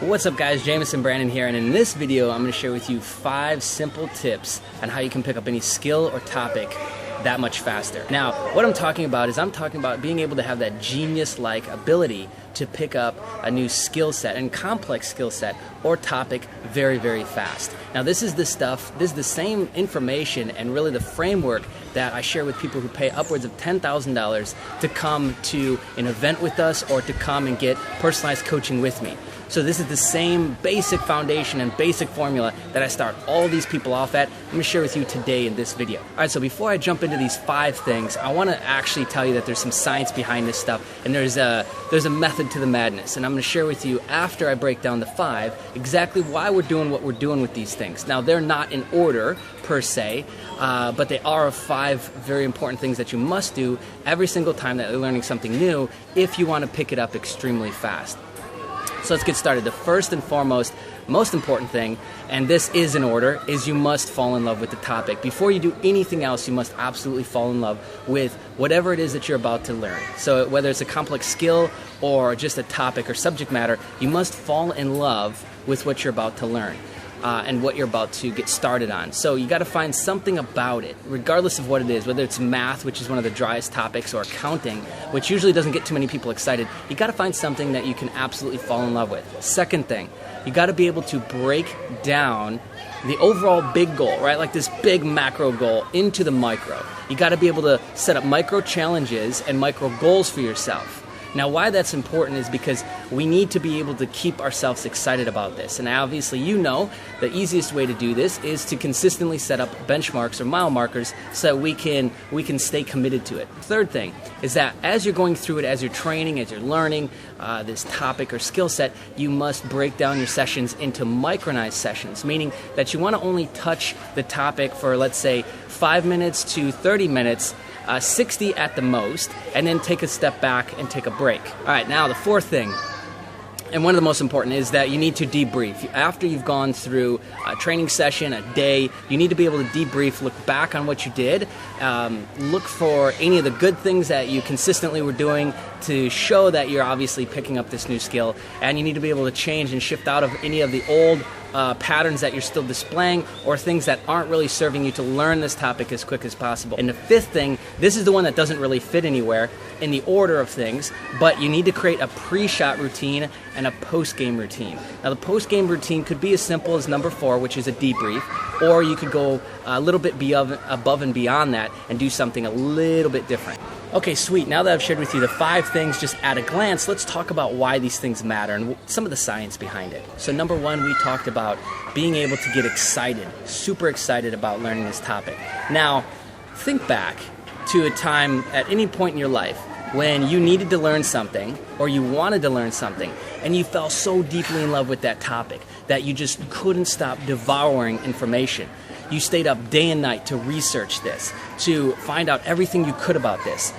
What's up guys, Jameson Brandon here, and in this video I'm going to share with you 5 simple tips on how you can pick up any skill or topic that much faster. Now, what I'm talking about is being able to have that genius-like ability to pick up a new skill set and complex skill set or topic very, very fast. Now, this is the same information and really the framework that I share with people who pay upwards of $10,000 to come to an event with us or to come and get personalized coaching with me. So this is the same basic foundation and basic formula that I start all these people off at. I'm going to share with you today in this video. All right, so before I jump into these 5 things, I want to actually tell you that there's some science behind this stuff, and there's a method to the madness. And I'm going to share with you, after I break down the 5, exactly why we're doing what we're doing with these things. Now, they're not in order per se, but they are 5 very important things that you must do every single time that you're learning something new if you want to pick it up extremely fast. So let's get started. The first and foremost, most important thing, and this is in order, is you must fall in love with the topic. Before you do anything else, you must absolutely fall in love with whatever it is that you're about to learn. So whether it's a complex skill or just a topic or subject matter, you must fall in love with what you're about to learn. And what you're about to get started on. So you got to find something about it, regardless of what it is, whether it's math, which is one of the driest topics, or accounting, which usually doesn't get too many people excited. You got to find something that you can absolutely fall in love with. Second thing, you got to be able to break down the overall big goal, right? Like this big macro goal into the micro. You got to be able to set up micro challenges and micro goals for yourself. Now, why that's important is because we need to be able to keep ourselves excited about this. And obviously, you know, the easiest way to do this is to consistently set up benchmarks or mile markers so that we can stay committed to it. Third thing is that as you're going through it, as you're training, as you're learning this topic or skill set, you must break down your sessions into micronized sessions, meaning that you want to only touch the topic for, let's say, 5 minutes to 30 minutes, 60 at the most, and then take a step back and take a break. All right, now the fourth thing, and one of the most important, is that you need to debrief. After you've gone through a training session, a day, you need to be able to debrief, look back on what you did, look for any of the good things that you consistently were doing to show that you're obviously picking up this new skill, and you need to be able to change and shift out of any of the old patterns that you're still displaying or things that aren't really serving you to learn this topic as quick as possible. And the fifth thing, this is the one that doesn't really fit anywhere in the order of things, but you need to create a pre-shot routine and a post-game routine. Now, the post-game routine could be as simple as number 4, which is a debrief, or you could go a little bit above and beyond that and do something a little bit different. Okay, sweet. Now that I've shared with you the 5 things just at a glance, let's talk about why these things matter and some of the science behind it. So number 1, we talked about being able to get excited, super excited about learning this topic. Now, think back to a time at any point in your life when you needed to learn something or you wanted to learn something and you fell so deeply in love with that topic that you just couldn't stop devouring information. You stayed up day and night to research this, to find out everything you could about this.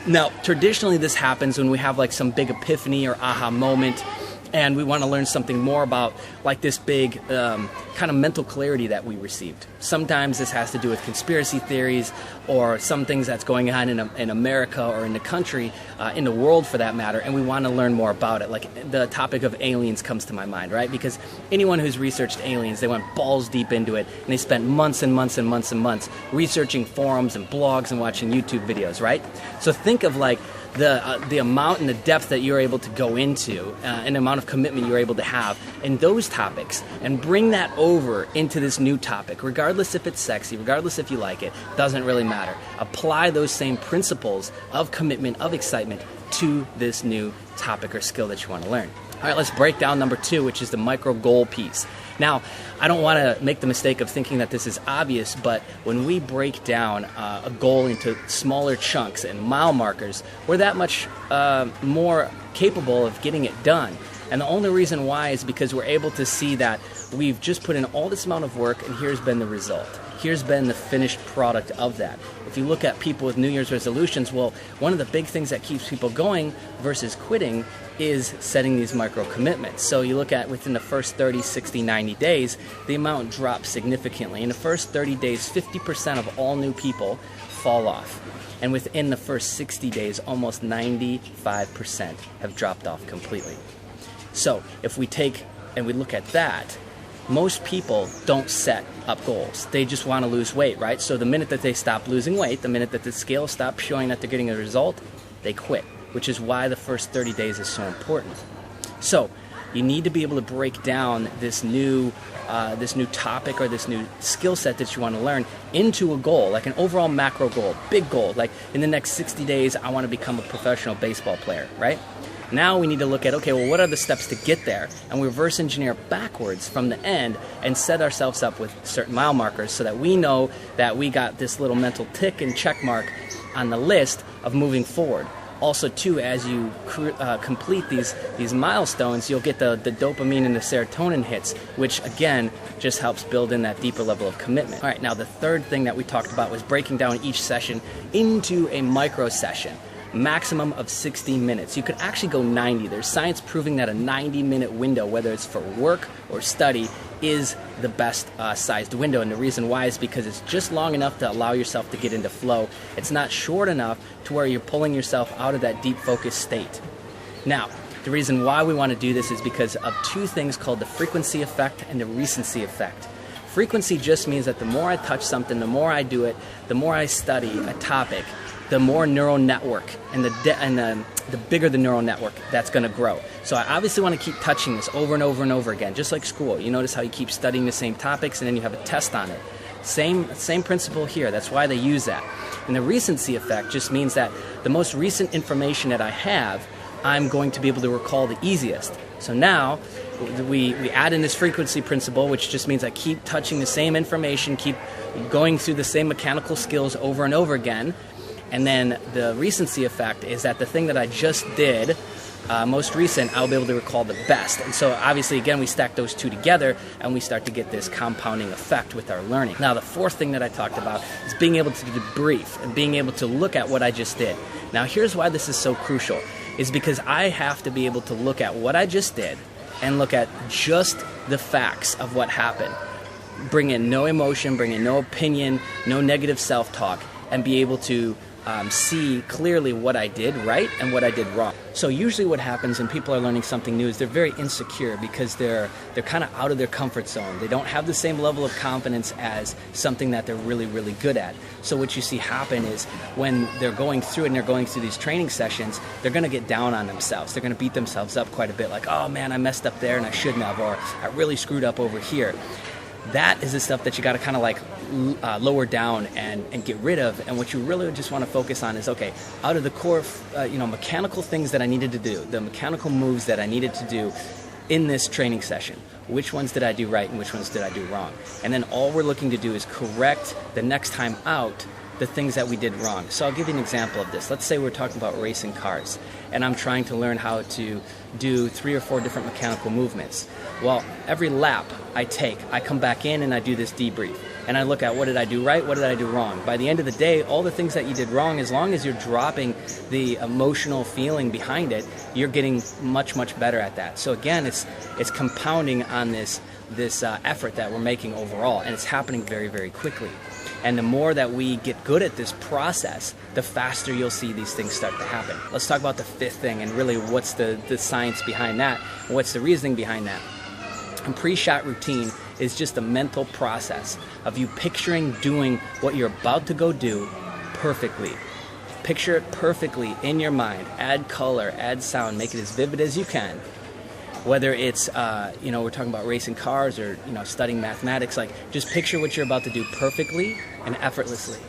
Now, traditionally this happens when we have like some big epiphany or aha moment and we want to learn something more about like this big kind of mental clarity that we received. Sometimes this has to do with conspiracy theories or some things that's going on in America or in the country, in the world for that matter, and we want to learn more about it. Like the topic of aliens comes to my mind, right? Because anyone who's researched aliens, they went balls deep into it, and they spent months and months and months and months researching forums and blogs and watching YouTube videos, right? So think of like the amount and the depth that you're able to go into and the amount of commitment you're able to have in those topics, and bring that over into this new topic, regardless if it's sexy, regardless if you like it, doesn't really matter. Apply those same principles of commitment, of excitement to this new topic or skill that you want to learn. All right, let's break down number 2, which is the micro goal piece. Now, I don't want to make the mistake of thinking that this is obvious, but when we break down a goal into smaller chunks and mile markers, we're that much more capable of getting it done. And the only reason why is because we're able to see that we've just put in all this amount of work and here's been the result. Here's been the finished product of that. If you look at people with New Year's resolutions, well, one of the big things that keeps people going versus quitting is setting these micro commitments. So you look at within the first 30, 60, 90 days, the amount drops significantly. In the first 30 days, 50% of all new people fall off. And within the first 60 days, almost 95% have dropped off completely. So if we take and we look at that, most people don't set up goals. They just want to lose weight, right? So the minute that they stop losing weight, the minute that the scale stops showing that they're getting a result, they quit, which is why the first 30 days is so important. So you need to be able to break down this new topic or this new skill set that you want to learn into a goal, like an overall macro goal, big goal. Like in the next 60 days, I want to become a professional baseball player, right? Now we need to look at, okay, well, what are the steps to get there? And we reverse engineer backwards from the end and set ourselves up with certain mile markers so that we know that we got this little mental tick and check mark on the list of moving forward. Also, too, as you complete these milestones, you'll get the dopamine and the serotonin hits, which, again, just helps build in that deeper level of commitment. All right, now the third thing that we talked about was breaking down each session into a micro session. Maximum of 60 minutes. You could actually go 90. There's science proving that a 90-minute window, whether it's for work or study, is the best sized window. And the reason why is because it's just long enough to allow yourself to get into flow. It's not short enough to where you're pulling yourself out of that deep focus state. Now, the reason why we want to do this is because of two things called the frequency effect and the recency effect. Frequency just means that the more I touch something, the more I do it, the more I study a topic, the more neural network and the bigger the neural network that's going to grow. So I obviously want to keep touching this over and over and over again, just like school. You notice how you keep studying the same topics and then you have a test on it. Same principle here. That's why they use that. And the recency effect just means that the most recent information that I have, I'm going to be able to recall the easiest. So now we add in this frequency principle, which just means I keep touching the same information, keep going through the same mechanical skills over and over again. And then the recency effect is that the thing that I just did, most recent, I'll be able to recall the best. And so obviously, again, we stack those two together and we start to get this compounding effect with our learning. Now, the fourth thing that I talked about is being able to debrief and being able to look at what I just did. Now, here's why this is so crucial, is because I have to be able to look at what I just did and look at just the facts of what happened. Bring in no emotion, bring in no opinion, no negative self-talk, and be able to see clearly what I did right and what I did wrong. So usually what happens when people are learning something new is they're very insecure because they're kind of out of their comfort zone. They don't have the same level of confidence as something that they're really, really good at. So what you see happen is when they're going through it and they're going through these training sessions, they're going to get down on themselves. They're going to beat themselves up quite a bit, like, oh man, I messed up there and I shouldn't have, or I really screwed up over here. That is the stuff that you got to kind of like lower down and get rid of. And what you really just want to focus on is, okay, out of the core, mechanical things that I needed to do, the mechanical moves that I needed to do in this training session, which ones did I do right and which ones did I do wrong? And then all we're looking to do is correct the next time out the things that we did wrong. So I'll give you an example of this. Let's say we're talking about racing cars and I'm trying to learn how to do 3 or 4 different mechanical movements. Well, every lap I take, I come back in and I do this debrief. And I look at what did I do right, what did I do wrong. By the end of the day, all the things that you did wrong, as long as you're dropping the emotional feeling behind it, you're getting much, much better at that. So again, it's compounding on this effort that we're making overall, and it's happening very, very quickly. And the more that we get good at this process, the faster you'll see these things start to happen. Let's talk about the fifth thing and really what's the science behind that, and what's the reasoning behind that. And pre-shot routine is just a mental process of you picturing doing what you're about to go do perfectly. Picture it perfectly in your mind. Add color, add sound, make it as vivid as you can. Whether it's, we're talking about racing cars or, studying mathematics, like just picture what you're about to do perfectly and effortlessly.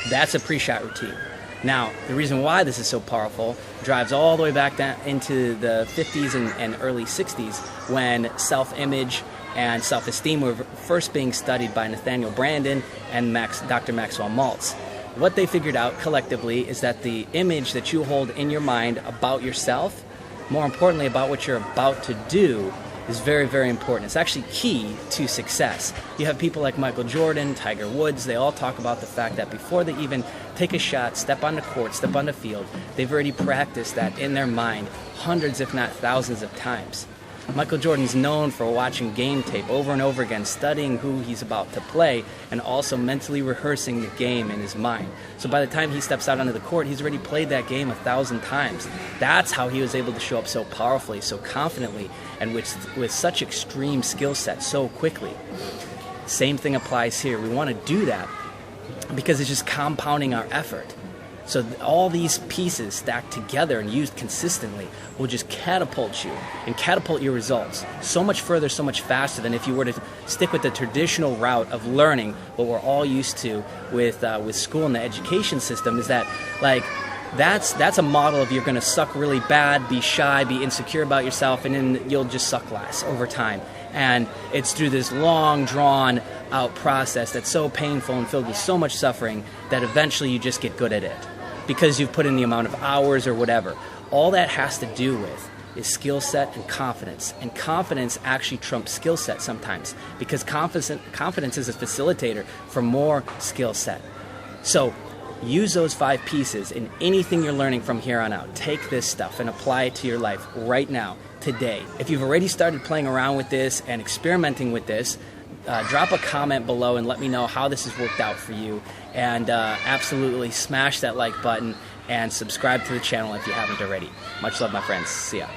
That's a pre-shot routine. Now, the reason why this is so powerful drives all the way back down into the 50s and early 60s when self-image and self-esteem were first being studied by Nathaniel Branden and Dr. Maxwell Maltz. What they figured out collectively is that the image that you hold in your mind about yourself, more importantly about what you're about to do, is very, very important. It's actually key to success. You have people like Michael Jordan, Tiger Woods, they all talk about the fact that before they even take a shot, step on the court, step on the field, they've already practiced that in their mind hundreds if not thousands of times. Michael Jordan's known for watching game tape over and over again, studying who he's about to play, and also mentally rehearsing the game in his mind. So by the time he steps out onto the court, he's already played that game 1,000 times. That's how he was able to show up so powerfully, so confidently, and with such extreme skill set so quickly. Same thing applies here. We want to do that because it's just compounding our effort. So all these pieces stacked together and used consistently will just catapult you and catapult your results so much further, so much faster than if you were to stick with the traditional route of learning what we're all used to with school and the education system. Is that like that's a model of you're going to suck really bad, be shy, be insecure about yourself, and then you'll just suck less over time. And it's through this long, drawn-out process that's so painful and filled with so much suffering that eventually you just get good at it because you've put in the amount of hours or whatever. All that has to do with is skill set and confidence. And confidence actually trumps skill set sometimes because confidence is a facilitator for more skill set. So use those 5 pieces in anything you're learning from here on out. Take this stuff and apply it to your life right now, today. If you've already started playing around with this and experimenting with this, drop a comment below and let me know how this has worked out for you. And absolutely smash that like button and subscribe to the channel if you haven't already. Much love, my friends. See ya.